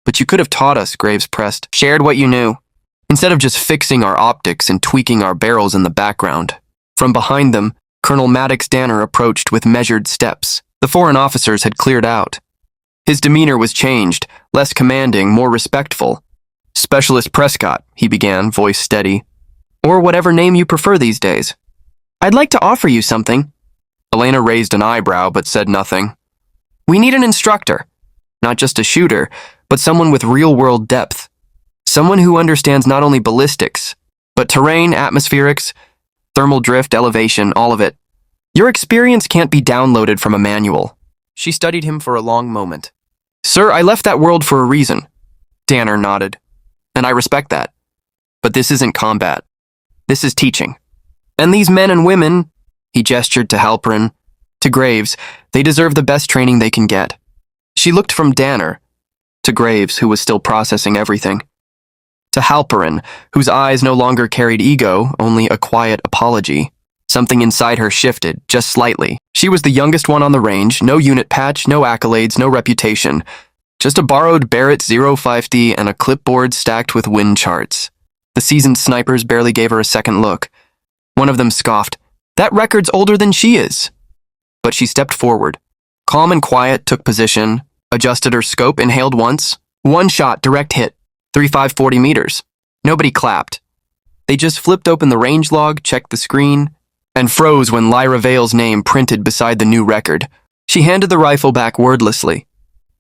But you could have taught us, Graves pressed. Shared what you knew, instead of just fixing our optics and tweaking our barrels in the background. From behind them, Colonel Maddox Danner approached with measured steps. The foreign officers had cleared out. His demeanor was changed, less commanding, more respectful. Specialist Prescott, he began, voice steady. Or whatever name you prefer these days. I'd like to offer you something. Elena raised an eyebrow but said nothing. We need an instructor. Not just a shooter, but someone with real-world depth. Someone who understands not only ballistics, but terrain, atmospherics, thermal drift, elevation, all of it. Your experience can't be downloaded from a manual. She studied him for a long moment. Sir, I left that world for a reason. Danner nodded. And I respect that. But this isn't combat. This is teaching. And these men and women, he gestured to Halperin, to Graves, they deserve the best training they can get. She looked from Danner to Graves, who was still processing everything, to Halperin, whose eyes no longer carried ego, only a quiet apology. Something inside her shifted, just slightly. She was the youngest one on the range, no unit patch, no accolades, no reputation. Just a borrowed Barrett 050 and a clipboard stacked with wind charts. The seasoned snipers barely gave her a second look. One of them scoffed, That record's older than she is. But she stepped forward. Calm and quiet, took position, adjusted her scope, inhaled once. One shot, direct hit, 3540 meters. Nobody clapped. They just flipped open the range log, checked the screen, and froze when Lyra Vale's name printed beside the new record. She handed the rifle back wordlessly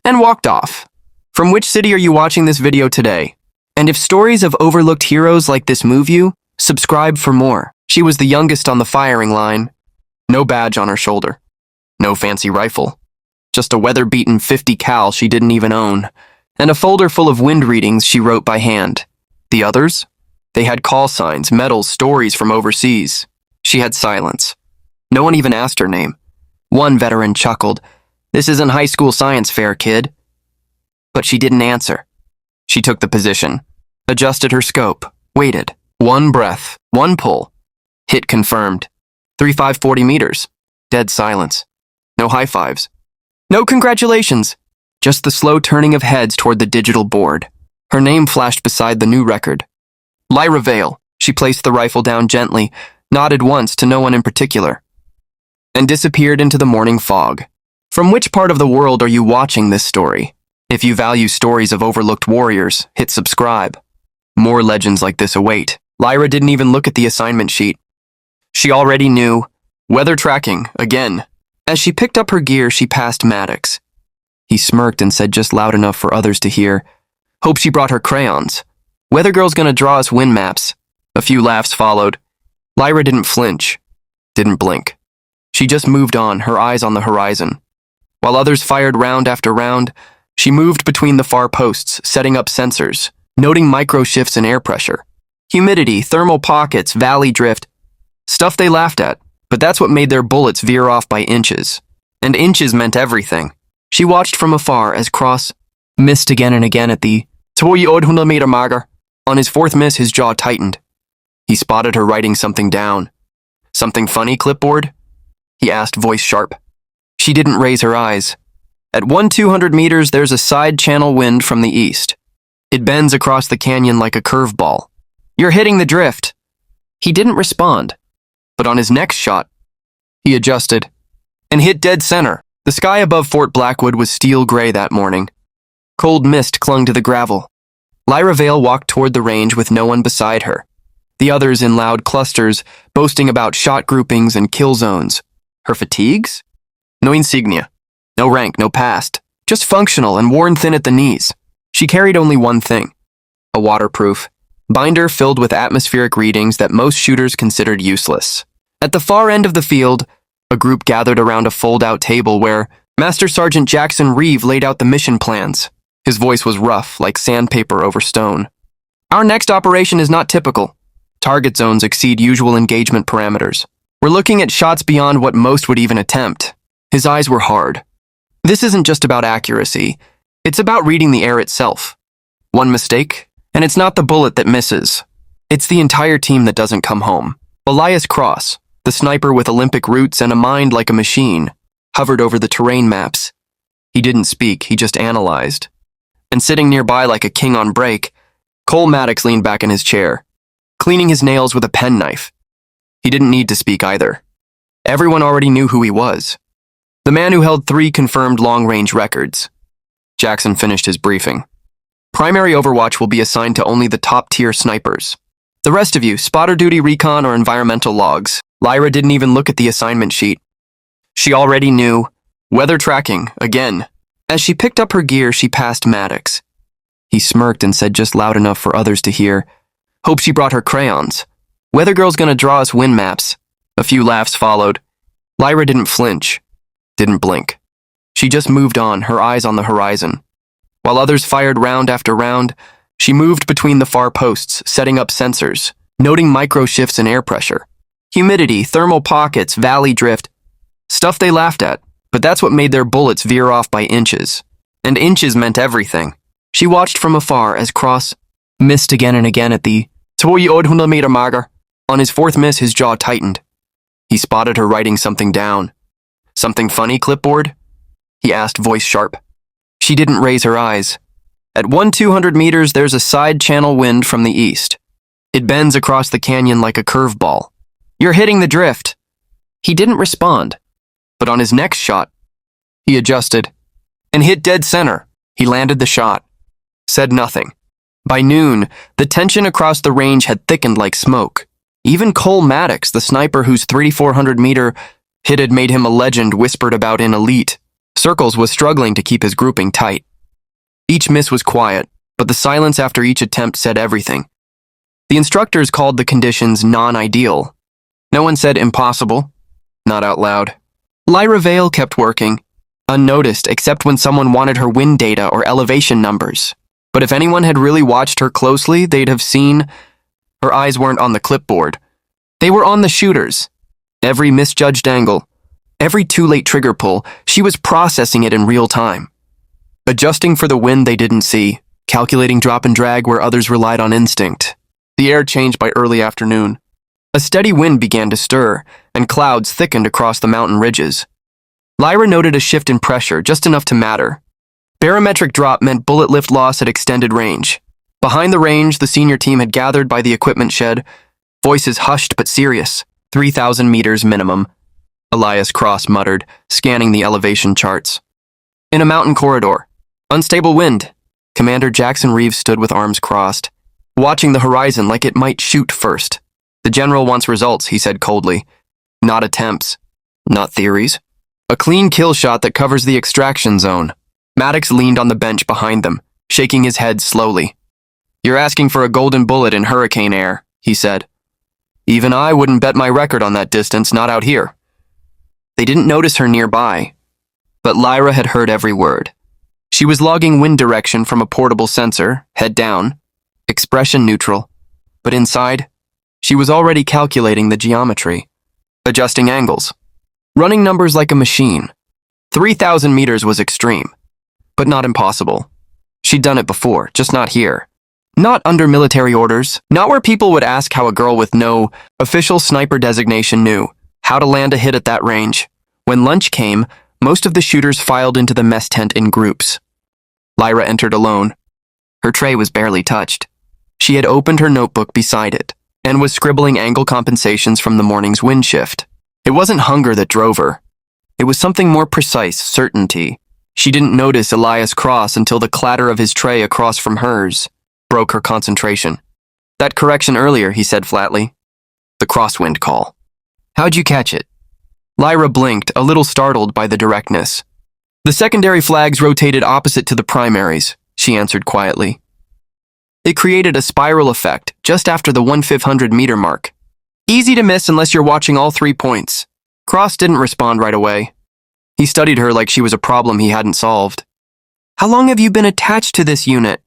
and walked off. From which city are you watching this video today? And if stories of overlooked heroes like this move you, subscribe for more. She was the youngest on the firing line. No badge on her shoulder. No fancy rifle. Just a weather-beaten 50 cal she didn't even own. And a folder full of wind readings she wrote by hand. The others? They had call signs, medals, stories from overseas. She had silence. No one even asked her name. One veteran chuckled, "This isn't high school science fair, kid." But she didn't answer. She took the position, adjusted her scope, waited. One breath, one pull. Hit confirmed. 3540 meters. Dead silence. No high fives. No congratulations. Just the slow turning of heads toward the digital board. Her name flashed beside the new record. Lyra Vale. She placed the rifle down gently, nodded once to no one in particular, and disappeared into the morning fog. From which part of the world are you watching this story? If you value stories of overlooked warriors, hit subscribe. More legends like this await. Lyra didn't even look at the assignment sheet. She already knew. Weather tracking, again. As she picked up her gear, she passed Maddox. He smirked and said just loud enough for others to hear, "Hope she brought her crayons. Weather girl's gonna draw us wind maps." A few laughs followed. Lyra didn't flinch, didn't blink. She just moved on, her eyes on the horizon. While others fired round after round, she moved between the far posts, setting up sensors, noting micro shifts in air pressure. Humidity, thermal pockets, valley drift. Stuff they laughed at, but that's what made their bullets veer off by inches. And inches meant everything. She watched from afar as Cross missed again and again at the 200-meter marker. On his fourth miss, his jaw tightened. He spotted her writing something down. "Something funny, clipboard?" he asked, voice sharp. She didn't raise her eyes. At 200 meters, there's a side channel wind from the east. It bends across the canyon like a curveball. "You're hitting the drift." He didn't respond, but on his next shot, he adjusted and hit dead center. The sky above Fort Blackwood was steel gray that morning. Cold mist clung to the gravel. Lyra Vale walked toward the range with no one beside her. The others in loud clusters, boasting about shot groupings and kill zones. Her fatigues? No insignia. No rank, no past. Just functional and worn thin at the knees. She carried only one thing. A waterproof binder filled with atmospheric readings that most shooters considered useless. At the far end of the field, a group gathered around a fold-out table where Master Sergeant Jackson Reeve laid out the mission plans. His voice was rough, like sandpaper over stone. "Our next operation is not typical. Target zones exceed usual engagement parameters. We're looking at shots beyond what most would even attempt." His eyes were hard. This isn't just about accuracy. It's about reading the air itself. One mistake, and it's not the bullet that misses. It's the entire team that doesn't come home. Elias Cross, the sniper with Olympic roots and a mind like a machine, hovered over the terrain maps. He didn't speak, he just analyzed. and sitting nearby like a king on break, Cole Maddox leaned back in his chair, cleaning his nails with a penknife. He didn't need to speak either. Everyone already knew who he was. The man who held 3 confirmed long-range records. Jackson finished his briefing. Primary overwatch will be assigned to only the top-tier snipers. The rest of you, spotter duty, recon, or environmental logs. Lyra didn't even look at the assignment sheet. She already knew. Weather tracking, again. As she picked up her gear, she passed Maddox. He smirked and said just loud enough for others to hear, "Hope she brought her crayons. Weather girl's gonna draw us wind maps." A few laughs followed. Lyra didn't flinch, didn't blink. She just moved on, her eyes on the horizon. While others fired round after round, she moved between the far posts, setting up sensors, noting micro shifts in air pressure. Humidity, thermal pockets, valley drift. Stuff they laughed at, but that's what made their bullets veer off by inches. And inches meant everything. She watched from afar as Cross missed again and again at the 200-meter marker. On his 4th miss, his jaw tightened. He spotted her writing something down. "Something funny, clipboard?" he asked, voice sharp. She didn't raise her eyes. At 200 meters, there's a side channel wind from the east. It bends across the canyon like a curveball. "You're hitting the drift." He didn't respond, but on his next shot, he adjusted and hit dead center. He landed the shot, said nothing. By noon, the tension across the range had thickened like smoke. Even Cole Maddox, the sniper whose 3,400-meter hit had made him a legend whispered about in elite circles, was struggling to keep his grouping tight. Each miss was quiet, but the silence after each attempt said everything. The instructors called the conditions non-ideal. No one said impossible, not out loud. Lyra Vale kept working, unnoticed except when someone wanted her wind data or elevation numbers. But if anyone had really watched her closely, they'd have seen her eyes weren't on the clipboard. They were on the shooters. Every misjudged angle, every too late trigger pull, she was processing it in real time. Adjusting for the wind they didn't see, calculating drop and drag where others relied on instinct. The air changed by early afternoon. A steady wind began to stir, and clouds thickened across the mountain ridges. Lyra noted a shift in pressure, just enough to matter. Barometric drop meant bullet lift loss at extended range. Behind the range, the senior team had gathered by the equipment shed, voices hushed but serious. 3,000 meters minimum, Elias Cross muttered, scanning the elevation charts. In a mountain corridor. Unstable wind. Commander Jackson Reeves stood with arms crossed, watching the horizon like it might shoot first. "The general wants results," he said coldly. "Not attempts. Not theories. A clean kill shot that covers the extraction zone." Maddox leaned on the bench behind them, shaking his head slowly. "You're asking for a golden bullet in hurricane air," he said. "Even I wouldn't bet my record on that distance, not out here." They didn't notice her nearby, but Lyra had heard every word. She was logging wind direction from a portable sensor, head down, expression neutral, but inside, she was already calculating the geometry, adjusting angles, running numbers like a machine. 3,000 meters was extreme, but not impossible. She'd done it before, just not here. Not under military orders, not where people would ask how a girl with no official sniper designation knew how to land a hit at that range. When lunch came, most of the shooters filed into the mess tent in groups. Lyra entered alone. Her tray was barely touched. She had opened her notebook beside it and was scribbling angle compensations from the morning's wind shift. It wasn't hunger that drove her. It was something more precise, certainty. She didn't notice Elias Cross until the clatter of his tray across from hers broke her concentration. "That correction earlier," he said flatly. "The crosswind call. How'd you catch it?" Lyra blinked, a little startled by the directness. "The secondary flags rotated opposite to the primaries," she answered quietly. It created a spiral effect just after the 1,500-meter mark. Easy to miss unless you're watching all 3 points. Cross didn't respond right away. He studied her like she was a problem he hadn't solved. "How long have you been attached to this unit?"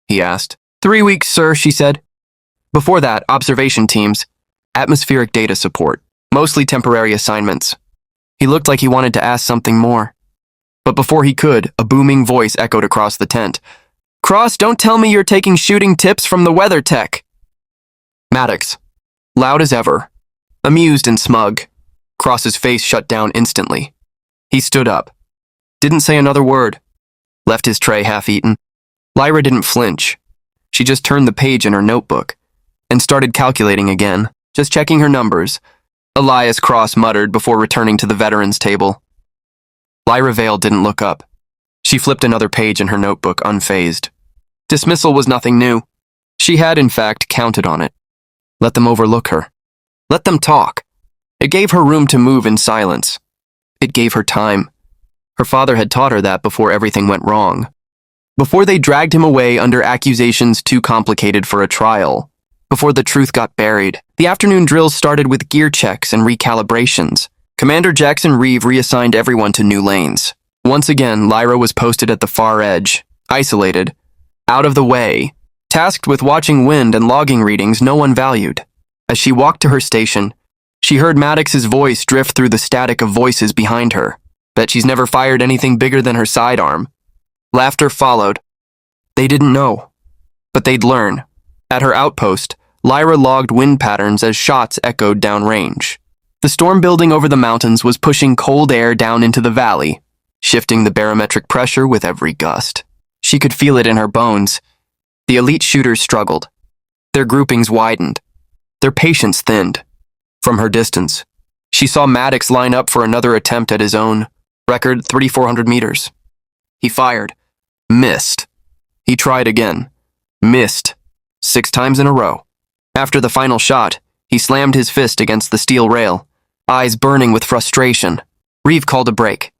he asked. 3 weeks, sir," she said. Before that, observation teams, atmospheric data support, mostly temporary assignments. He looked like he wanted to ask something more. But before he could, a booming voice echoed across the tent. "Cross, don't tell me you're taking shooting tips from the weather tech." Maddox, loud as ever, amused and smug. Cross's face shut down instantly. He stood up, didn't say another word, left his tray half-eaten. Lyra didn't flinch. She just turned the page in her notebook and started calculating again, just checking her numbers. Elias Cross muttered before returning to the veterans table. Lyra Vale didn't look up. She flipped another page in her notebook, unfazed. Dismissal was nothing new. She had, in fact, counted on it. Let them overlook her. Let them talk. It gave her room to move in silence. It gave her time. Her father had taught her that before everything went wrong. Before they dragged him away under accusations too complicated for a trial. Before the truth got buried. The afternoon drills started with gear checks and recalibrations. Commander Jackson Reeve reassigned everyone to new lanes. Once again, Lyra was posted at the far edge, isolated, out of the way, tasked with watching wind and logging readings no one valued. As she walked to her station, she heard Maddox's voice drift through the static of voices behind her. Bet she's never fired anything bigger than her sidearm. Laughter followed. They didn't know, but they'd learn. At her outpost, Lyra logged wind patterns as shots echoed downrange. The storm building over the mountains was pushing cold air down into the valley, shifting the barometric pressure with every gust. She could feel it in her bones. The elite shooters struggled. Their groupings widened. Their patience thinned. From her distance, she saw Maddox line up for another attempt at his own record 3,400 meters. He fired. Missed. He tried again. Missed. 6 times in a row. After the final shot, he slammed his fist against the steel rail, eyes burning with frustration. Reeve called a break.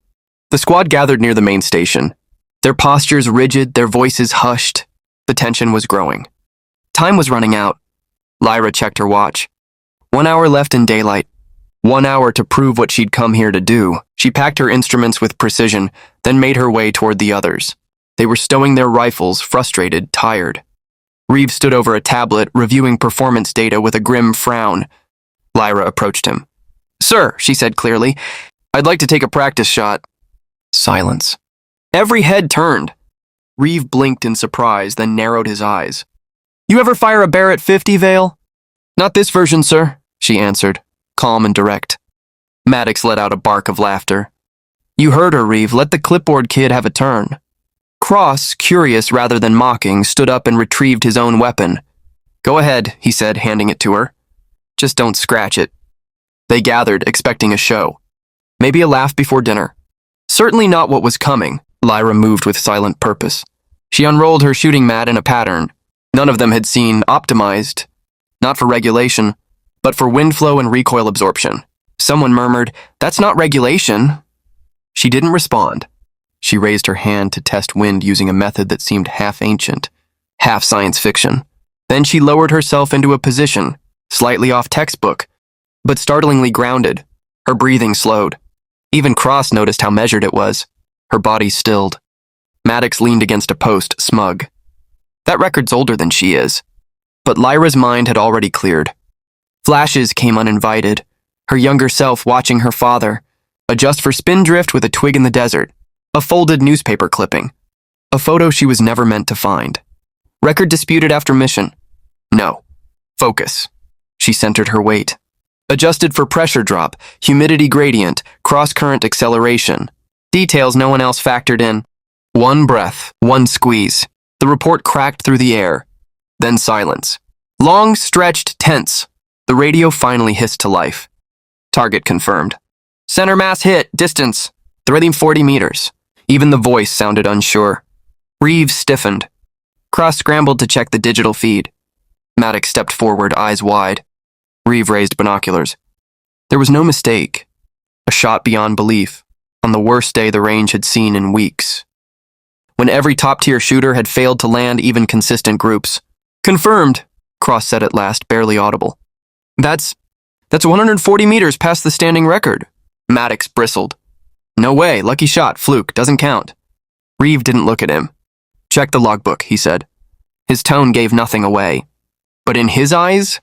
The squad gathered near the main station. Their postures rigid, their voices hushed. The tension was growing. Time was running out. Lyra checked her watch. 1 hour left in daylight. 1 hour to prove what she'd come here to do. She packed her instruments with precision, then made her way toward the others. They were stowing their rifles, frustrated, tired. Reeve stood over a tablet, reviewing performance data with a grim frown. Lyra approached him. "Sir," she said clearly, "I'd like to take a practice shot." Silence. Every head turned. Reeve blinked in surprise, then narrowed his eyes. "You ever fire a Barrett 50, Vale?" "Not this version, sir," she answered, calm and direct. Maddox let out a bark of laughter. "You heard her, Reeve. Let the clipboard kid have a turn." Cross, curious rather than mocking, stood up and retrieved his own weapon. "Go ahead," he said, handing it to her. "Just don't scratch it." They gathered, expecting a show. Maybe a laugh before dinner. Certainly not what was coming. Lyra moved with silent purpose. She unrolled her shooting mat in a pattern. None of them had seen optimized, not for regulation, but for wind flow and recoil absorption. Someone murmured, "That's not regulation." She didn't respond. She raised her hand to test wind using a method that seemed half ancient, half science fiction. Then she lowered herself into a position, slightly off textbook, but startlingly grounded. Her breathing slowed. Even Cross noticed how measured it was. Her body stilled. Maddox leaned against a post, smug. That record's older than she is. But Lyra's mind had already cleared. Flashes came uninvited. Her younger self watching her father adjust for spindrift with a twig in the desert. A folded newspaper clipping. A photo she was never meant to find. Record disputed after mission. No. Focus. She centered her weight. Adjusted for pressure drop, humidity gradient, cross-current acceleration. Details no one else factored in. One breath, one squeeze. The report cracked through the air. Then silence. Long, stretched, tense. The radio finally hissed to life. Target confirmed. Center mass hit, distance. 40 meters. Even the voice sounded unsure. Reeve stiffened. Cross scrambled to check the digital feed. Maddox stepped forward, eyes wide. Reeve raised binoculars. There was no mistake. A shot beyond belief, on the worst day the range had seen in weeks. When every top-tier shooter had failed to land even consistent groups. "Confirmed," Cross said at last, barely audible. That's 140 meters past the standing record." Maddox bristled. "No way, lucky shot, fluke, doesn't count." Reeve didn't look at him. "Check the logbook," he said. His tone gave nothing away. But in his eyes,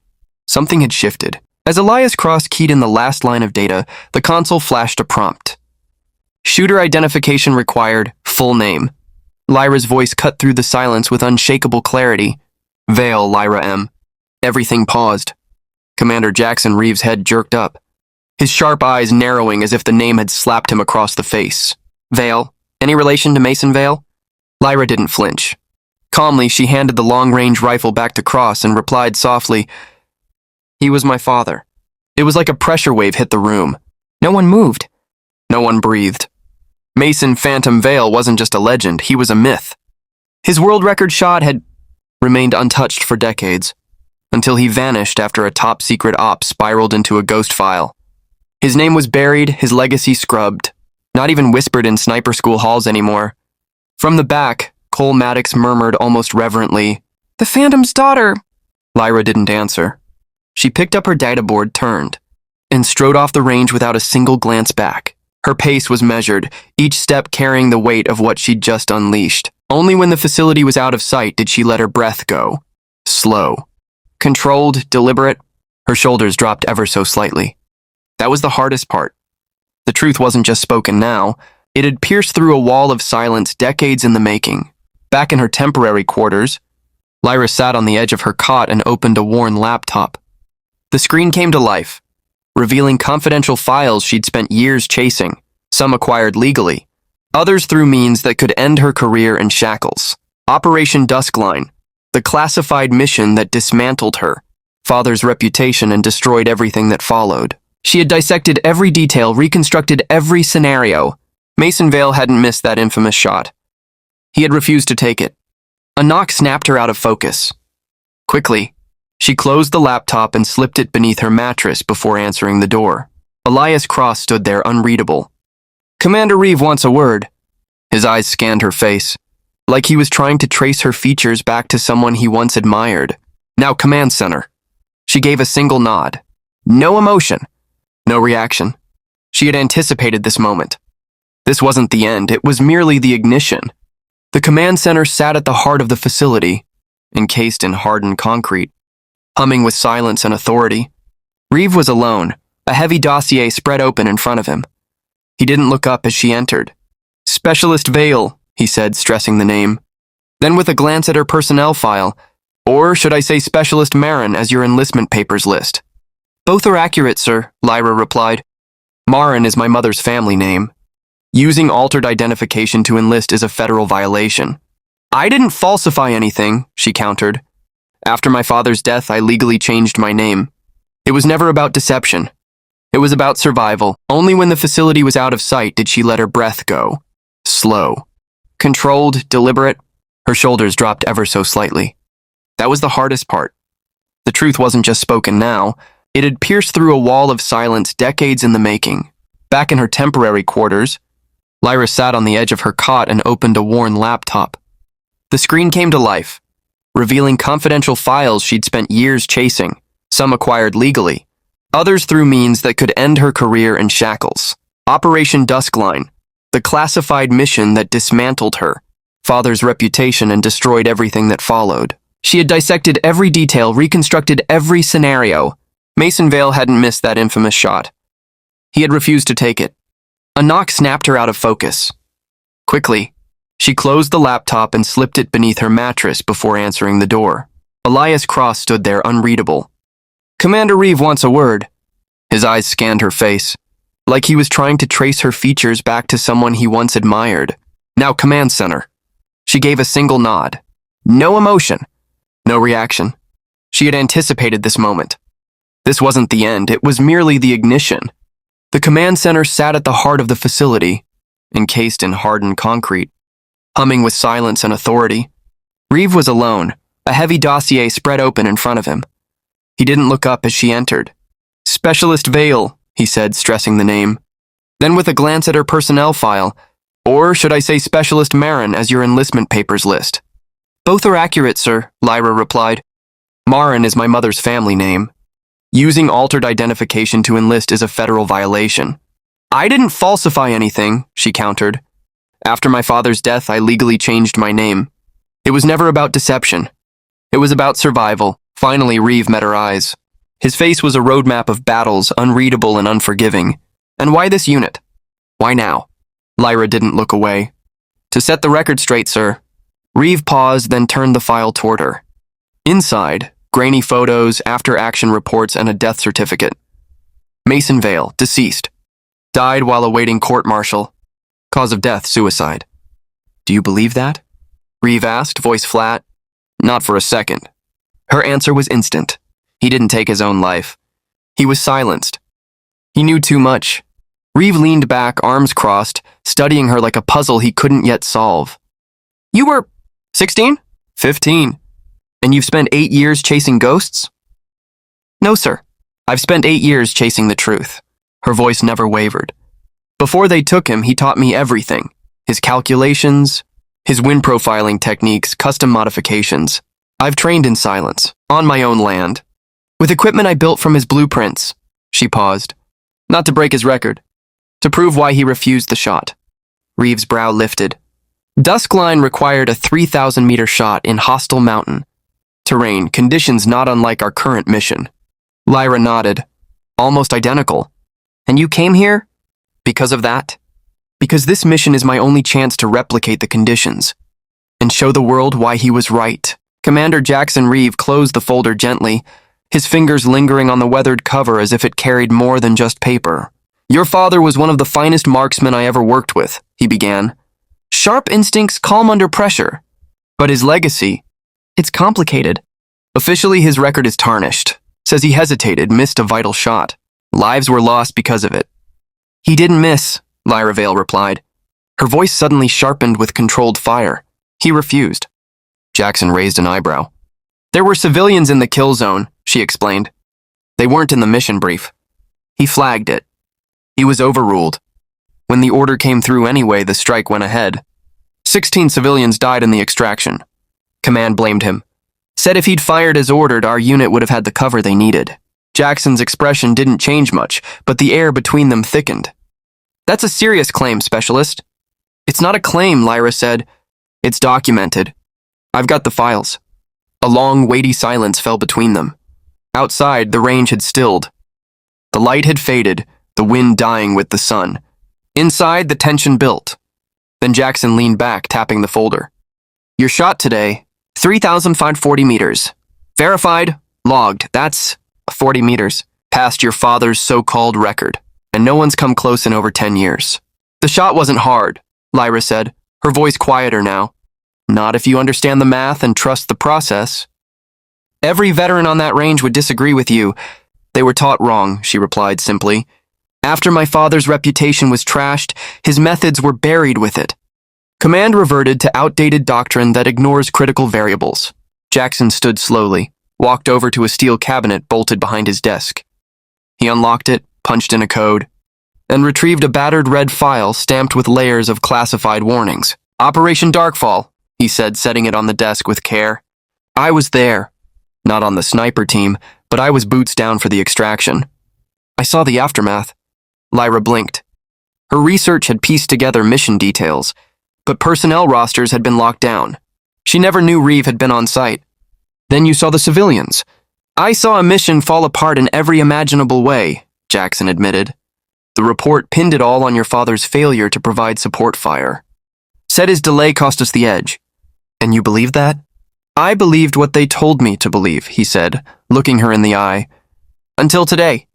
something had shifted. As Elias Cross keyed in the last line of data, the console flashed a prompt. Shooter identification required, full name. Lyra's voice cut through the silence with unshakable clarity. Vale, Lyra M. Everything paused. Commander Jackson Reeve's head jerked up, his sharp eyes narrowing as if the name had slapped him across the face. "Vale? Any relation to Mason Vale?" Lyra didn't flinch. Calmly, she handed the long-range rifle back to Cross and replied softly, "He was my father." It was like a pressure wave hit the room. No one moved. No one breathed. Mason Phantom Vale wasn't just a legend, he was a myth. His world record shot had remained untouched for decades, until he vanished after a top-secret op spiraled into a ghost file. His name was buried, his legacy scrubbed, not even whispered in sniper school halls anymore. From the back, Cole Maddox murmured almost reverently, "The Phantom's daughter." Lyra didn't answer. She picked up her data board, turned, and strode off the range without a single glance back. Her pace was measured, each step carrying the weight of what she'd just unleashed. Only when the facility was out of sight did she let her breath go. Slow. Controlled, deliberate. Her shoulders dropped ever so slightly. That was the hardest part. The truth wasn't just spoken now. It had pierced through a wall of silence decades in the making. Back in her temporary quarters, Lyra sat on the edge of her cot and opened a worn laptop. The screen came to life, revealing confidential files she'd spent years chasing, some acquired legally, others through means that could end her career in shackles. Operation Duskline, the classified mission that dismantled her father's reputation and destroyed everything that followed. She had dissected every detail, reconstructed every scenario. Mason Vale hadn't missed that infamous shot. He had refused to take it. A knock snapped her out of focus. Quickly, she closed the laptop and slipped it beneath her mattress before answering the door. Elias Cross stood there, unreadable. "Commander Reeve wants a word." His eyes scanned her face, like he was trying to trace her features back to someone he once admired. "Now, command center." She gave a single nod. No emotion. No reaction. She had anticipated this moment. This wasn't the end, it was merely the ignition. The command center sat at the heart of the facility, encased in hardened concrete, humming with silence and authority. Reeve was alone, a heavy dossier spread open in front of him. He didn't look up as she entered. "Specialist Vale," he said, stressing the name. Then with a glance at her personnel file, "Or should I say Specialist Marin as your enlistment papers list?" "Both are accurate, sir," Lyra replied. "Marin is my mother's family name. Using altered identification to enlist is a federal violation." "I didn't falsify anything," she countered. "After my father's death, I legally changed my name. It was never about deception. It was about survival. Only when the facility was out of sight did she let her breath go. Slow. Controlled, deliberate. Her shoulders dropped ever so slightly. That was the hardest part. The truth wasn't just spoken now. It had pierced through a wall of silence decades in the making. Back in her temporary quarters, Lyra sat on the edge of her cot and opened a worn laptop. The screen came to life, revealing confidential files she'd spent years chasing, some acquired legally, others through means that could end her career in shackles. Operation Duskline, the classified mission that dismantled her father's reputation and destroyed everything that followed. She had dissected every detail, reconstructed every scenario. Mason Vale hadn't missed that infamous shot. He had refused to take it. A knock snapped her out of focus. Quickly, she closed the laptop and slipped it beneath her mattress before answering the door. Elias Cross stood there, unreadable. "Commander Reeve wants a word." His eyes scanned her face, like he was trying to trace her features back to someone he once admired. "Now, command center." She gave a single nod. No emotion. No reaction. She had anticipated this moment. This wasn't the end, it was merely the ignition. The command center sat at the heart of the facility, encased in hardened concrete, humming with silence and authority. Reeve was alone, a heavy dossier spread open in front of him. He didn't look up as she entered. "Specialist Vale," he said, stressing the name. Then with a glance at her personnel file, "Or should I say Specialist Marin as your enlistment papers list?" "Both are accurate, sir," Lyra replied. "Marin is my mother's family name. Using altered identification to enlist is a federal violation." "I didn't falsify anything," she countered. "After my father's death, I legally changed my name. It was never about deception. It was about survival." Finally, Reeve met her eyes. His face was a roadmap of battles, unreadable and unforgiving. "And why this unit? Why now?" Lyra didn't look away. "To set the record straight, sir." Reeve paused, then turned the file toward her. Inside, grainy photos, after-action reports, and a death certificate. Mason Vale, deceased. Died while awaiting court-martial. Cause of death, suicide. "Do you believe that?" Reeve asked, voice flat. Not for a second. Her answer was instant. He didn't take his own life. He was silenced. He knew too much. Reeve leaned back, arms crossed, studying her like a puzzle he couldn't yet solve. You were 16? 15. And you've spent 8 years chasing ghosts? No, sir. I've spent 8 years chasing the truth. Her voice never wavered. Before they took him, he taught me everything. His calculations, his wind profiling techniques, custom modifications. I've trained in silence, on my own land, with equipment I built from his blueprints. She paused. Not to break his record. To prove why he refused the shot. Reeve's brow lifted. Duskline required a 3,000-meter shot in hostile mountain. Terrain, conditions not unlike our current mission. Lyra nodded. Almost identical. And you came here? Because of that? Because this mission is my only chance to replicate the conditions. And show the world why he was right. Commander Jackson Reeve closed the folder gently, his fingers lingering on the weathered cover as if it carried more than just paper. Your father was one of the finest marksmen I ever worked with, he began. Sharp instincts, calm under pressure. But his legacy, it's complicated. Officially, his record is tarnished. Says he hesitated, missed a vital shot. Lives were lost because of it. He didn't miss, Lyra Vale replied. Her voice suddenly sharpened with controlled fire. He refused. Jackson raised an eyebrow. There were civilians in the kill zone, she explained. They weren't in the mission brief. He flagged it. He was overruled. When the order came through anyway, the strike went ahead. 16 civilians died in the extraction. Command blamed him. Said if he'd fired as ordered, our unit would have had the cover they needed. Jackson's expression didn't change much, but the air between them thickened. That's a serious claim, Specialist. It's not a claim, Lyra said. It's documented. I've got the files. A long, weighty silence fell between them. Outside, the range had stilled. The light had faded, the wind dying with the sun. Inside, the tension built. Then Jackson leaned back, tapping the folder. Your shot today, 3,540 meters. Verified, logged, that's 40 meters, past your father's so-called record, and no one's come close in over 10 years. The shot wasn't hard, Lyra said, her voice quieter now. Not if you understand the math and trust the process. Every veteran on that range would disagree with you. They were taught wrong, she replied simply. After my father's reputation was trashed, his methods were buried with it. Command reverted to outdated doctrine that ignores critical variables. Jackson stood slowly, walked over to a steel cabinet bolted behind his desk. He unlocked it, punched in a code, and retrieved a battered red file stamped with layers of classified warnings. Operation Darkfall, he said, setting it on the desk with care. I was there. Not on the sniper team, but I was boots down for the extraction. I saw the aftermath. Lyra blinked. Her research had pieced together mission details, but personnel rosters had been locked down. She never knew Reeve had been on site. Then you saw the civilians. I saw a mission fall apart in every imaginable way, Jackson admitted. The report pinned it all on your father's failure to provide support fire. Said his delay cost us the edge. And you believed that? I believed what they told me to believe, he said, looking her in the eye. Until today.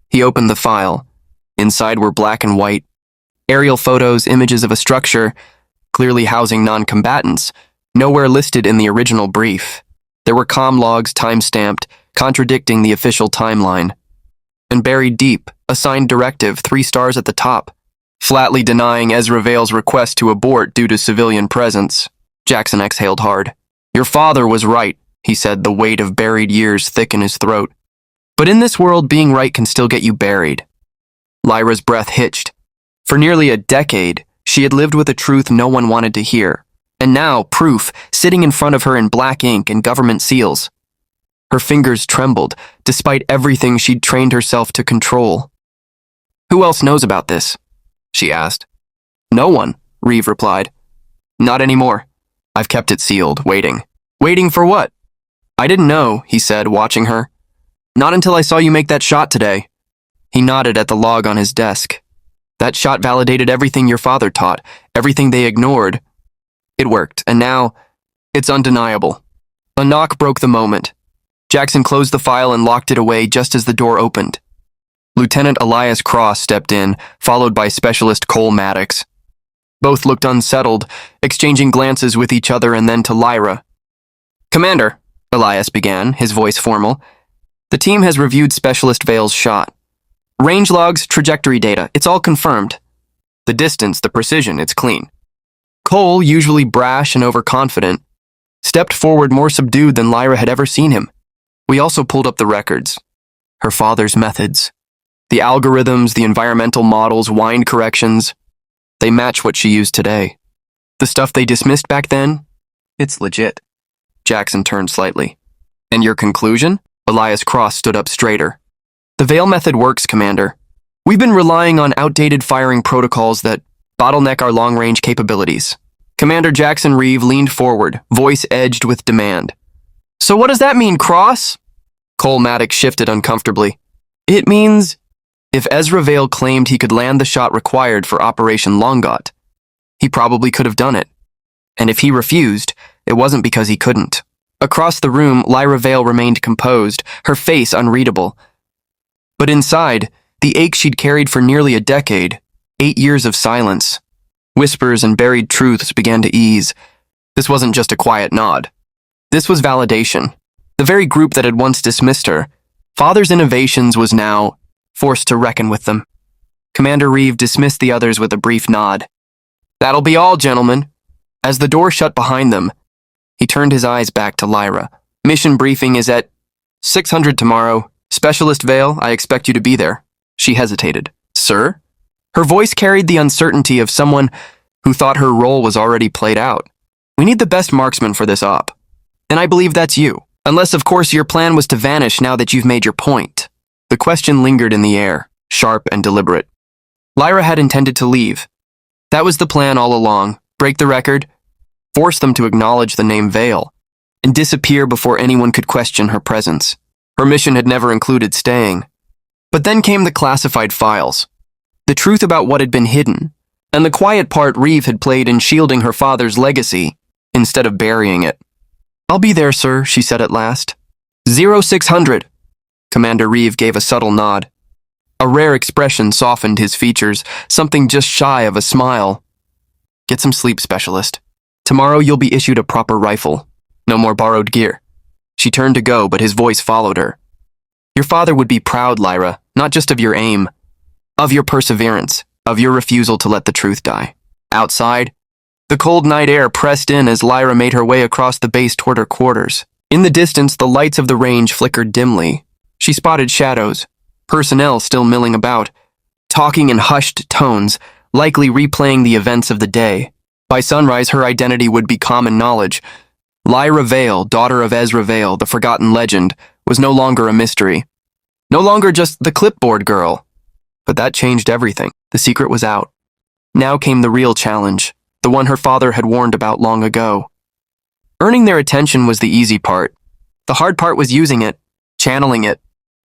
He opened the file. Inside were black and white. Aerial photos, images of a structure, clearly housing non-combatants, nowhere listed in the original brief. There were comm logs time-stamped, contradicting the official timeline. And buried deep, a signed directive, 3 stars at the top, flatly denying Ezra Vale's request to abort due to civilian presence. Jackson exhaled hard. Your father was right, he said, the weight of buried years thick in his throat. But in this world, being right can still get you buried. Lyra's breath hitched. For nearly a decade, she had lived with a truth no one wanted to hear. And now, proof, sitting in front of her in black ink and government seals. Her fingers trembled, despite everything she'd trained herself to control. Who else knows about this? She asked. No one, Reeve replied. Not anymore. I've kept it sealed, waiting. Waiting for what? I didn't know, he said, watching her. Not until I saw you make that shot today. He nodded at the log on his desk. That shot validated everything your father taught, everything they ignored. It worked, and now, it's undeniable. A knock broke the moment. Jackson closed the file and locked it away just as the door opened. Lieutenant Elias Cross stepped in, followed by Specialist Cole Maddox. Both looked unsettled, exchanging glances with each other and then to Lyra. Commander, Elias began, his voice formal. The team has reviewed Specialist Vale's shot. Range logs, trajectory data, it's all confirmed. The distance, the precision, it's clean. Cole, usually brash and overconfident, stepped forward more subdued than Lyra had ever seen him. We also pulled up the records. Her father's methods. The algorithms, the environmental models, wind corrections. They match what she used today. The stuff they dismissed back then? It's legit. Jackson turned slightly. And your conclusion? Elias Cross stood up straighter. The Vale method works, Commander. We've been relying on outdated firing protocols that bottleneck our long-range capabilities. Commander Jackson Reeve leaned forward, voice edged with demand. So what does that mean, Cross? Cole Maddox shifted uncomfortably. It means if Ezra Vale claimed he could land the shot required for Operation Longot, he probably could have done it. And if he refused, it wasn't because he couldn't. Across the room, Lyra Vale remained composed, her face unreadable. But inside, the ache she'd carried for nearly a decade, 8 years of silence. Whispers and buried truths began to ease. This wasn't just a quiet nod. This was validation. The very group that had once dismissed her, Father's Innovations, was now forced to reckon with them. Commander Reeve dismissed the others with a brief nod. That'll be all, gentlemen. As the door shut behind them, he turned his eyes back to Lyra. Mission briefing is at 600 tomorrow. Specialist Vale, I expect you to be there. She hesitated. Sir? Her voice carried the uncertainty of someone who thought her role was already played out. We need the best marksman for this op. And I believe that's you. Unless, of course, your plan was to vanish now that you've made your point. The question lingered in the air, sharp and deliberate. Lyra had intended to leave. That was the plan all along. Break the record, force them to acknowledge the name Vale, and disappear before anyone could question her presence. Her mission had never included staying. But then came the classified files, the truth about what had been hidden, and the quiet part Reeve had played in shielding her father's legacy instead of burying it. I'll be there, sir, she said at last. 0600. Commander Reeve gave a subtle nod. A rare expression softened his features, something just shy of a smile. Get some sleep, Specialist. Tomorrow you'll be issued a proper rifle. No more borrowed gear. She turned to go, but his voice followed her. Your father would be proud, Lyra, not just of your aim, of your perseverance, of your refusal to let the truth die. Outside, the cold night air pressed in as Lyra made her way across the base toward her quarters. In the distance, the lights of the range flickered dimly. She spotted shadows, personnel still milling about, talking in hushed tones, likely replaying the events of the day. By sunrise, her identity would be common knowledge. Lyra Vale, daughter of Ezra Vale, the forgotten legend, was no longer a mystery. No longer just the clipboard girl. But that changed everything. The secret was out. Now came the real challenge, the one her father had warned about long ago. Earning their attention was the easy part. The hard part was using it, channeling it,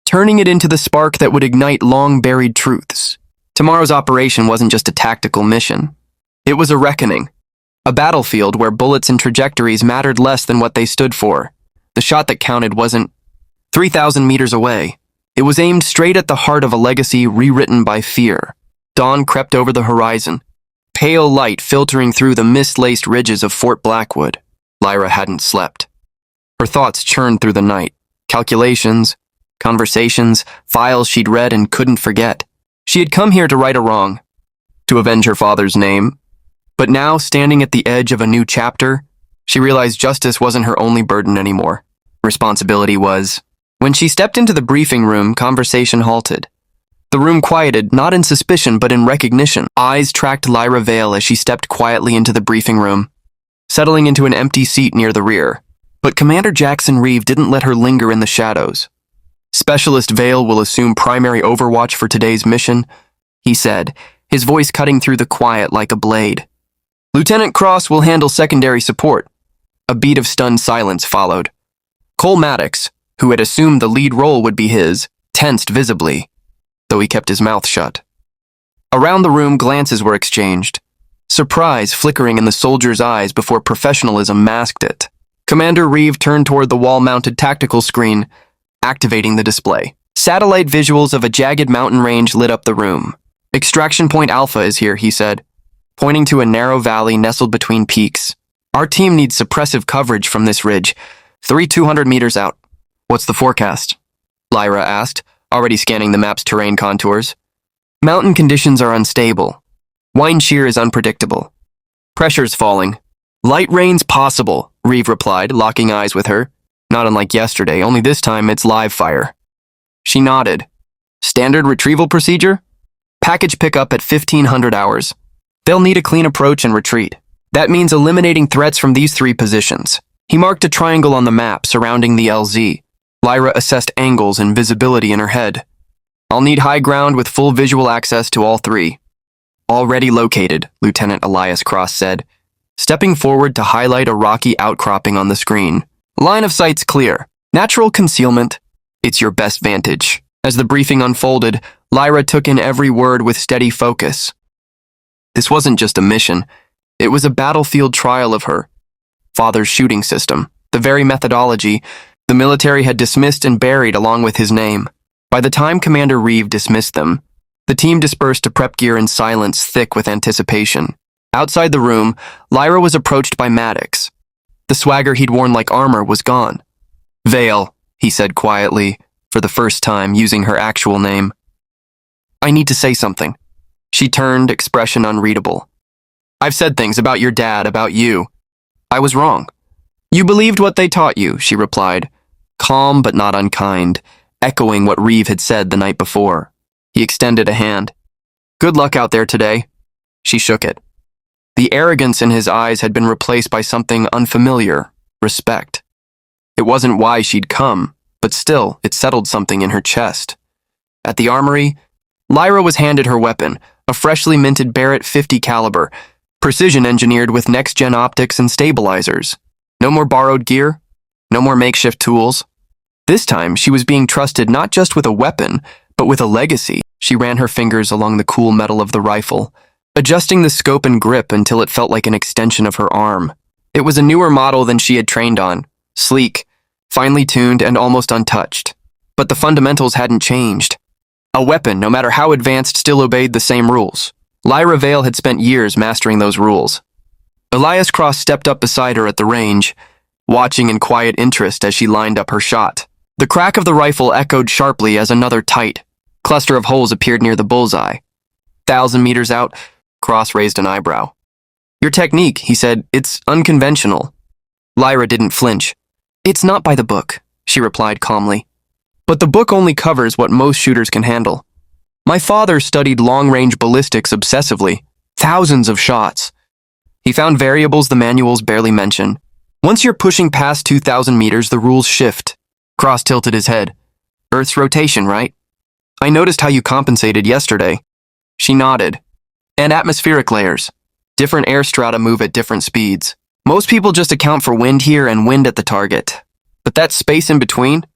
turning it into the spark that would ignite long-buried truths. Tomorrow's operation wasn't just a tactical mission. It was a reckoning. A battlefield where bullets and trajectories mattered less than what they stood for. The shot that counted wasn't 3,000 meters away. It was aimed straight at the heart of a legacy rewritten by fear. Dawn crept over the horizon, pale light filtering through the mist-laced ridges of Fort Blackwood. Lyra hadn't slept. Her thoughts churned through the night. Calculations, conversations, files she'd read and couldn't forget. She had come here to right a wrong, to avenge her father's name. But now, standing at the edge of a new chapter, she realized justice wasn't her only burden anymore. Responsibility was. When she stepped into the briefing room, conversation halted. The room quieted, not in suspicion, but in recognition. Eyes tracked Lyra Vale as she stepped quietly into the briefing room, settling into an empty seat near the rear. But Commander Jackson Reeve didn't let her linger in the shadows. Specialist Vale will assume primary overwatch for today's mission, he said, his voice cutting through the quiet like a blade. Lieutenant Cross will handle secondary support. A beat of stunned silence followed. Cole Maddox, who had assumed the lead role would be his, tensed visibly, though he kept his mouth shut. Around the room, glances were exchanged, surprise flickering in the soldiers' eyes before professionalism masked it. Commander Reeve turned toward the wall-mounted tactical screen, activating the display. Satellite visuals of a jagged mountain range lit up the room. Extraction Point Alpha is here, he said, pointing to a narrow valley nestled between peaks. Our team needs suppressive coverage from this ridge. 3 200 meters out. What's the forecast? Lyra asked, already scanning the map's terrain contours. Mountain conditions are unstable. Wind shear is unpredictable. Pressure's falling. Light rain's possible, Reeve replied, locking eyes with her. Not unlike yesterday, only this time it's live fire. She nodded. Standard retrieval procedure? Package pickup at 1500 hours. They'll need a clean approach and retreat. That means eliminating threats from these 3 positions. He marked a triangle on the map surrounding the LZ. Lyra assessed angles and visibility in her head. I'll need high ground with full visual access to all 3. Already located, Lieutenant Elias Cross said, stepping forward to highlight a rocky outcropping on the screen. Line of sight's clear. Natural concealment. It's your best vantage. As the briefing unfolded, Lyra took in every word with steady focus. This wasn't just a mission. It was a battlefield trial of her father's shooting system, the very methodology the military had dismissed and buried along with his name. By the time Commander Reeve dismissed them, the team dispersed to prep gear in silence thick with anticipation. Outside the room, Lyra was approached by Maddox. The swagger he'd worn like armor was gone. Vale, he said quietly, for the first time using her actual name. I need to say something. She turned, expression unreadable. I've said things about your dad, about you. I was wrong. You believed what they taught you, she replied, calm but not unkind, echoing what Reeve had said the night before. He extended a hand. Good luck out there today. She shook it. The arrogance in his eyes had been replaced by something unfamiliar, respect. It wasn't why she'd come, but still, it settled something in her chest. At the armory, Lyra was handed her weapon, a freshly minted Barrett .50 caliber, precision-engineered with next-gen optics and stabilizers. No more borrowed gear, no more makeshift tools. This time, she was being trusted not just with a weapon, but with a legacy. She ran her fingers along the cool metal of the rifle, adjusting the scope and grip until it felt like an extension of her arm. It was a newer model than she had trained on, sleek, finely tuned, and almost untouched. But the fundamentals hadn't changed. A weapon, no matter how advanced, still obeyed the same rules. Lyra Vale had spent years mastering those rules. Elias Cross stepped up beside her at the range, watching in quiet interest as she lined up her shot. The crack of the rifle echoed sharply as another tight cluster of holes appeared near the bullseye. 1,000 meters out, Cross raised an eyebrow. Your technique, he said, it's unconventional. Lyra didn't flinch. It's not by the book, she replied calmly. But the book only covers what most shooters can handle. My father studied long-range ballistics obsessively, thousands of shots. He found variables the manuals barely mention. Once you're pushing past 2,000 meters, the rules shift. Cross tilted his head. Earth's rotation, right? I noticed how you compensated yesterday. She nodded. And atmospheric layers. Different air strata move at different speeds. Most people just account for wind here and wind at the target. But that space in between,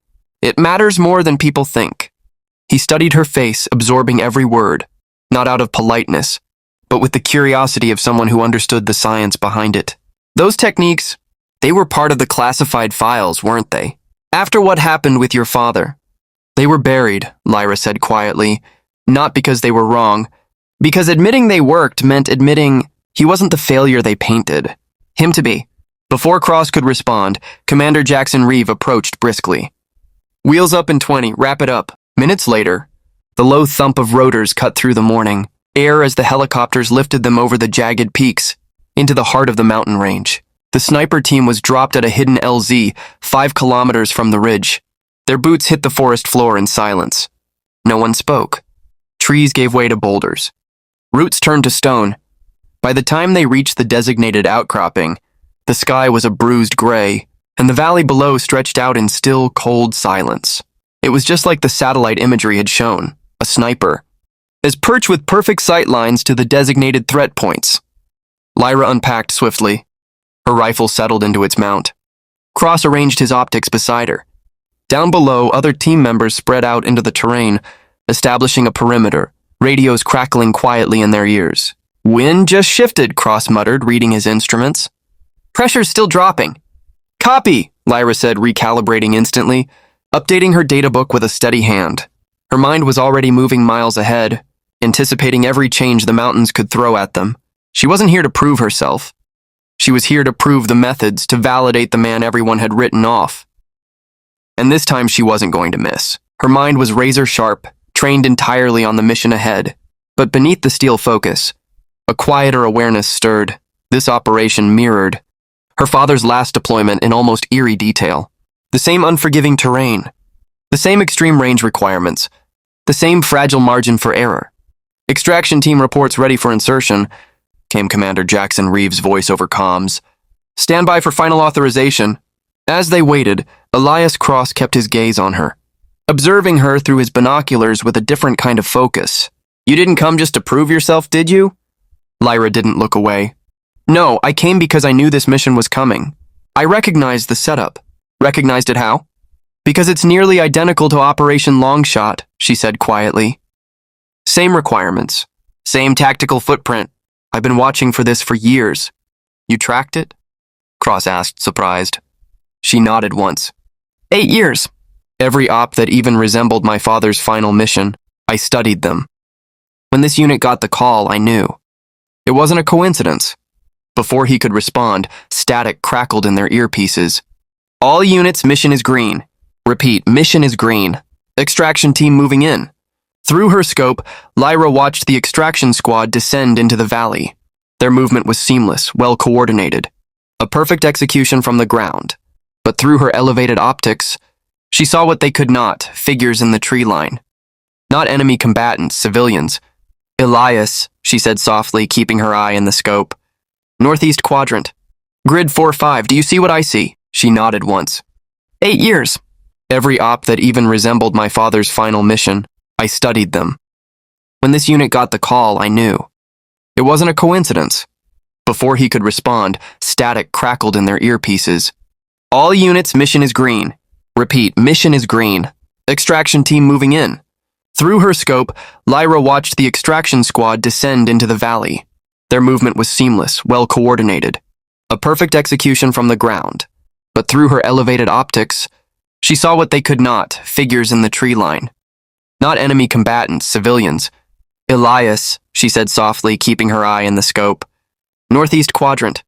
it matters more than people think. He studied her face, absorbing every word, not out of politeness, but with the curiosity of someone who understood the science behind it. Those techniques, they were part of the classified files, weren't they? After what happened with your father. They were buried, Lyra said quietly, not because they were wrong, because admitting they worked meant admitting he wasn't the failure they painted him to be. Before Cross could respond, Commander Jackson Reeve approached briskly. Wheels up in 20, wrap it up. Minutes later, the low thump of rotors cut through the morning air as the helicopters lifted them over the jagged peaks into the heart of the mountain range. The sniper team was dropped at a hidden LZ 5 kilometers from the ridge. Their boots hit the forest floor in silence. No one spoke. Trees gave way to boulders. Roots turned to stone. By the time they reached the designated outcropping, the sky was a bruised gray, and the valley below stretched out in still, cold silence. It was just like the satellite imagery had shown, a sniper, as perched with perfect sight lines to the designated threat points. Lyra unpacked swiftly. Her rifle settled into its mount. Cross arranged his optics beside her. Down below, other team members spread out into the terrain, establishing a perimeter, radios crackling quietly in their ears. Wind just shifted, Cross muttered, reading his instruments. Pressure's still dropping. Copy, Lyra said, recalibrating instantly, updating her databook with a steady hand. Her mind was already moving miles ahead, anticipating every change the mountains could throw at them. She wasn't here to prove herself. She was here to prove the methods, to validate the man everyone had written off. And this time she wasn't going to miss. Her mind was razor sharp, trained entirely on the mission ahead. But beneath the steel focus, a quieter awareness stirred. This operation mirrored her father's last deployment in almost eerie detail. The same unforgiving terrain, the same extreme range requirements, the same fragile margin for error. "Extraction team reports ready for insertion," came Commander Jackson Reeves' voice over comms. "Stand by for final authorization." As they waited, Elias Cross kept his gaze on her, observing her through his binoculars with a different kind of focus. "You didn't come just to prove yourself, did you?" Lyra didn't look away. "No, I came because I knew this mission was coming. I recognized the setup." "Recognized it how?" "Because it's nearly identical to Operation Longshot," she said quietly. "Same requirements, same tactical footprint. I've been watching for this for years." "You tracked it?" Cross asked, surprised. She nodded once. 8 years. Every op that even resembled my father's final mission, I studied them. When this unit got the call, I knew. It wasn't a coincidence. Before he could respond, static crackled in their earpieces. "All units, mission is green. Repeat, mission is green. Extraction team moving in." Through her scope, Lyra watched the extraction squad descend into the valley. Their movement was seamless, well coordinated. A perfect execution from the ground. But through her elevated optics, she saw what they could not, figures in the tree line. Not enemy combatants, civilians. "Elias," she said softly, keeping her eye in the scope. "Northeast quadrant. Grid 4-5, do you see what I see?" She nodded once. 8 years. Every op that even resembled my father's final mission, I studied them. When this unit got the call, I knew. It wasn't a coincidence. Before he could respond, static crackled in their earpieces. "All units, mission is green. Repeat, mission is green. Extraction team moving in." Through her scope, Lyra watched the extraction squad descend into the valley. Their movement was seamless, well coordinated. A perfect execution from the ground. But through her elevated optics, she saw what they could not, figures in the tree line. Not enemy combatants, civilians. "Elias," she said softly, keeping her eye in the scope. "Northeast quadrant.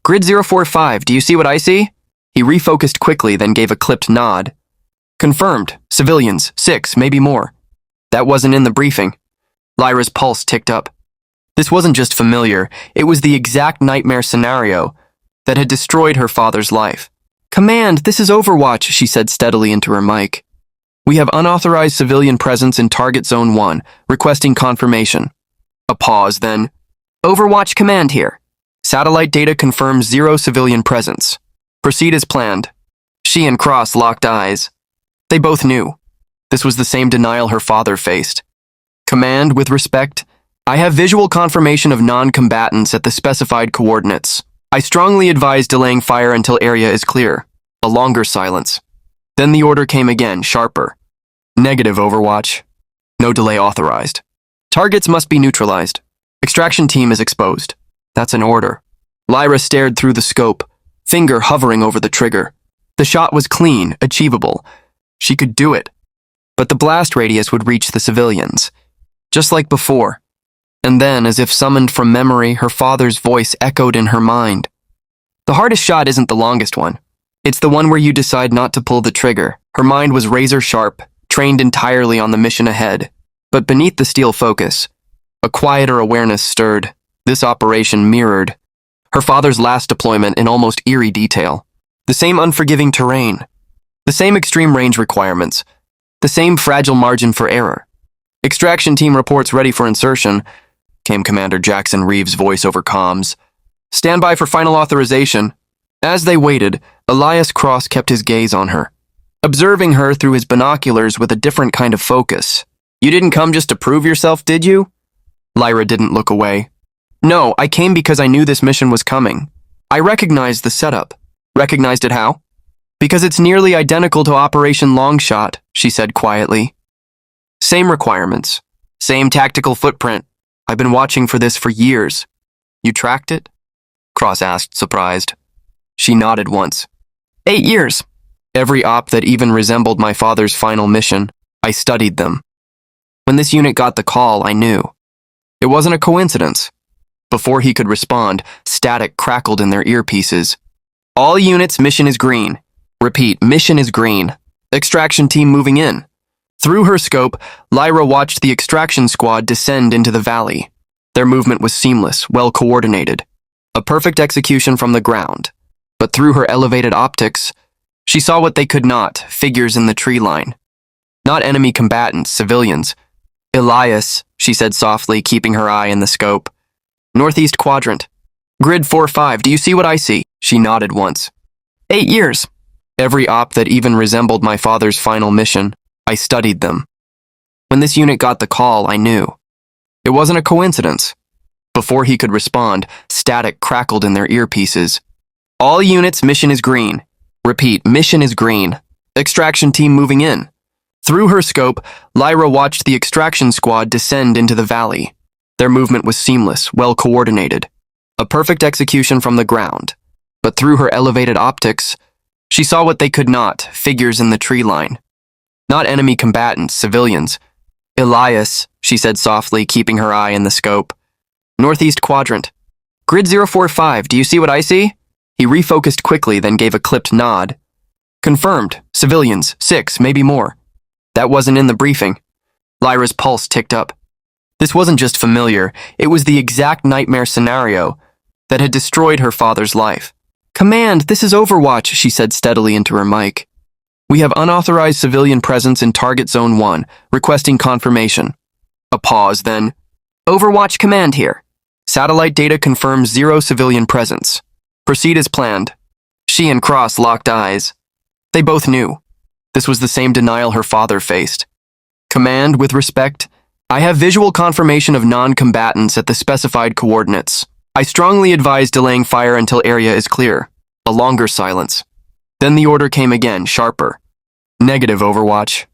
Grid 045, do you see what I see?" He refocused quickly, then gave a clipped nod. "Confirmed. Civilians, 6, maybe more." That wasn't in the briefing. Lyra's pulse ticked up. This wasn't just familiar, it was the exact nightmare scenario that had destroyed her father's life. "Command, this is Overwatch," she said steadily into her mic. "We have unauthorized civilian presence in Target Zone 1, requesting confirmation." A pause, then, "Overwatch Command here. Satellite data confirms 0 civilian presence. Proceed as planned." She and Cross locked eyes. They both knew. This was the same denial her father faced. "Command, with respect, I have visual confirmation of non-combatants at the specified coordinates. I strongly advise delaying fire until area is clear." A longer silence. Then the order came again, sharper. "Negative, Overwatch. No delay authorized. Targets must be neutralized. Extraction team is exposed." "That's an order." Lyra stared through the scope, finger hovering over the trigger. The shot was clean, achievable. She could do it. But the blast radius would reach the civilians, just like before. And then, as if summoned from memory, her father's voice echoed in her mind. "The hardest shot isn't the longest one. It's the one where you decide not to pull the trigger." Her mind was razor sharp, trained entirely on the mission ahead. But beneath the steel focus, a quieter awareness stirred. This operation mirrored her father's last deployment in almost eerie detail. The same unforgiving terrain, the same extreme range requirements, the same fragile margin for error. "Extraction team reports ready for insertion," came Commander Jackson Reeves' voice over comms. "Stand by for final authorization." As they waited, Elias Cross kept his gaze on her, observing her through his binoculars with a different kind of focus. "You didn't come just to prove yourself, did you?" Lyra didn't look away. "No, I came because I knew this mission was coming. I recognized the setup." "Recognized it how?" "Because it's nearly identical to Operation Longshot," she said quietly. "Same requirements, same tactical footprint. I've been watching for this for years." "You tracked it?" Cross asked, surprised. She nodded once. 8 years. Every op that even resembled my father's final mission, I studied them. When this unit got the call, I knew. It wasn't a coincidence. Before he could respond, static crackled in their earpieces. All units, mission is green. Repeat, mission is green. Extraction team moving in. Through her scope, Lyra watched the extraction squad descend into the valley. Their movement was seamless, well coordinated. A perfect execution from the ground. But through her elevated optics, she saw what they could not, figures in the tree line. Not enemy combatants, civilians. Elias, she said softly, keeping her eye in the scope. Northeast quadrant. Grid 4-5, do you see what I see? She nodded once. 8 years. Every op that even resembled my father's final mission, I studied them. When this unit got the call, I knew. It wasn't a coincidence. Before he could respond, static crackled in their earpieces. All units, mission is green. Repeat, mission is green. Extraction team moving in. Through her scope, Lyra watched the extraction squad descend into the valley. Their movement was seamless, well coordinated. A perfect execution from the ground. But through her elevated optics, she saw what they could not, figures in the tree line. Not enemy combatants, civilians. Elias, she said softly, keeping her eye in the scope. Northeast quadrant. Grid 045, do you see what I see? He refocused quickly, then gave a clipped nod. Confirmed. Civilians, 6, maybe more. That wasn't in the briefing. Lyra's pulse ticked up. This wasn't just familiar, it was the exact nightmare scenario that had destroyed her father's life. Command, this is Overwatch, she said steadily into her mic. We have unauthorized civilian presence in Target Zone 1, requesting confirmation. A pause, then. Overwatch Command here. Satellite data confirms 0 civilian presence. Proceed as planned. She and Cross locked eyes. They both knew. This was the same denial her father faced. Command, with respect, I have visual confirmation of non-combatants at the specified coordinates. I strongly advise delaying fire until area is clear. A longer silence. Then the order came again, sharper. Negative, Overwatch.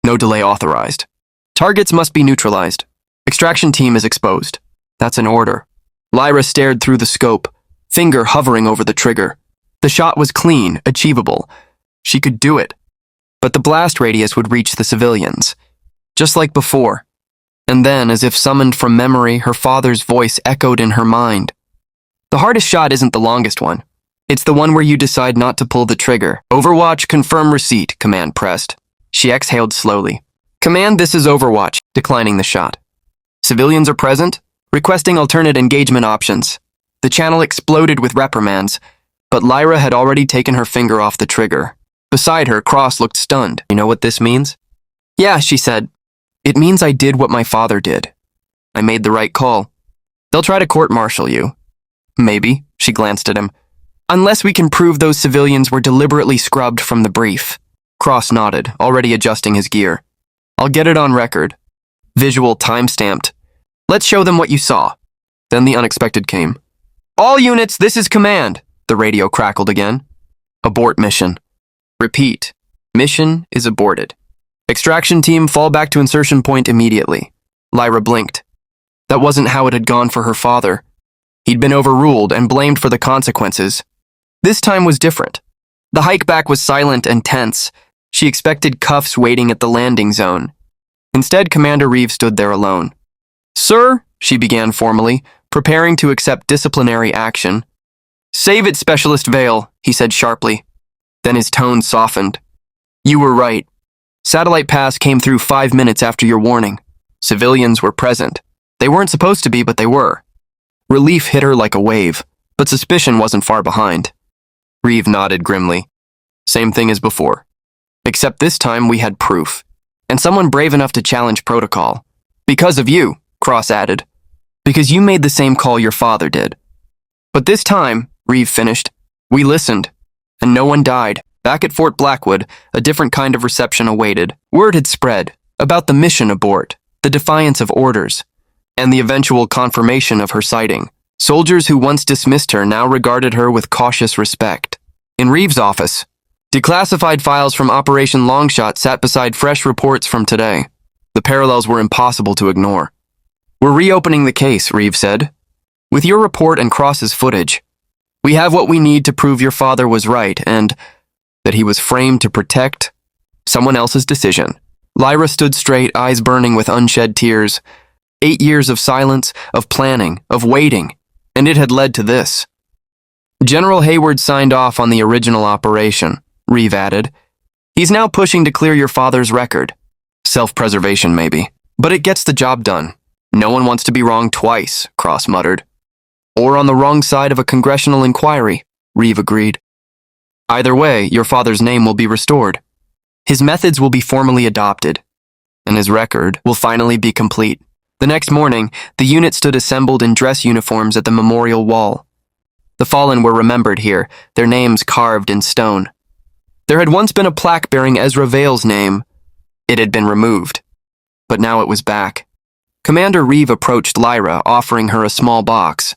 No delay authorized. Targets must be neutralized. Extraction team is exposed. That's an order. Lyra stared through the scope, finger hovering over the trigger. The shot was clean, achievable. She could do it. But the blast radius would reach the civilians. Just like before. And then, as if summoned from memory, her father's voice echoed in her mind. The hardest shot isn't the longest one. It's the one where you decide not to pull the trigger. Overwatch, confirm receipt, Command pressed. She exhaled slowly. Command, this is Overwatch, declining the shot. Civilians are present, requesting alternate engagement options. The channel exploded with reprimands, but Lyra had already taken her finger off the trigger. Beside her, Cross looked stunned. You know what this means? Yeah, she said. It means I did what my father did. I made the right call. They'll try to court-martial you. Maybe, she glanced at him. Unless we can prove those civilians were deliberately scrubbed from the brief. Cross nodded, already adjusting his gear. I'll get it on record. Visual time-stamped. Let's show them what you saw. Then the unexpected came. All units, this is Command. The radio crackled again. Abort mission. Repeat. Mission is aborted. Extraction team, fall back to insertion point immediately. Lyra blinked. That wasn't how it had gone for her father. He'd been overruled and blamed for the consequences. This time was different. The hike back was silent and tense. She expected cuffs waiting at the landing zone. Instead, Commander Reeves stood there alone. Sir, she began formally, preparing to accept disciplinary action. Save it, Specialist Vale, he said sharply. Then his tone softened. You were right. Satellite pass came through 5 minutes after your warning. Civilians were present. They weren't supposed to be, but they were. Relief hit her like a wave, but suspicion wasn't far behind. Reeve nodded grimly. Same thing as before. Except this time we had proof. And someone brave enough to challenge protocol. Because of you, Cross added. Because you made the same call your father did. But this time, Reeve finished, we listened. And no one died. Back at Fort Blackwood, a different kind of reception awaited. Word had spread about the mission abort, the defiance of orders, and the eventual confirmation of her sighting. Soldiers who once dismissed her now regarded her with cautious respect. In Reeves' office, declassified files from Operation Longshot sat beside fresh reports from today. The parallels were impossible to ignore. We're reopening the case, Reeves said. With your report and Cross's footage, we have what we need to prove your father was right and that he was framed to protect someone else's decision. Lyra stood straight, eyes burning with unshed tears. 8 years of silence, of planning, of waiting, And it had led to this. General Hayward signed off on the original operation, Reeve added. He's now pushing to clear your father's record. Self-preservation, maybe. But it gets the job done. No one wants to be wrong twice, Cross muttered. Or on the wrong side of a congressional inquiry, Reeve agreed. Either way, your father's name will be restored. His methods will be formally adopted, and his record will finally be complete. The next morning, the unit stood assembled in dress uniforms at the memorial wall. The fallen were remembered here, their names carved in stone. There had once been a plaque bearing Ezra Vale's name. It had been removed, but now it was back. Commander Reeve approached Lyra, offering her a small box.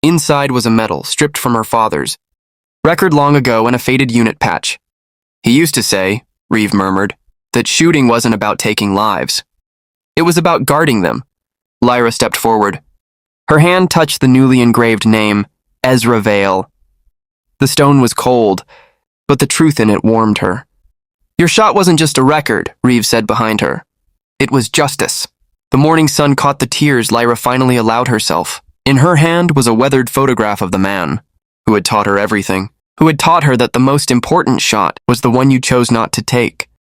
Inside was a medal, stripped from her father's. Record long ago and a faded unit patch. He used to say, Reeve murmured, that shooting wasn't about taking lives. It was about guarding them. Lyra stepped forward. Her hand touched the newly engraved name, Ezra Vale. The stone was cold, but the truth in it warmed her. Your shot wasn't just a record, Reeve said behind her. It was justice. The morning sun caught the tears Lyra finally allowed herself. In her hand was a weathered photograph of the man who had taught her everything, who had taught her that the most important shot was the one you chose not to take.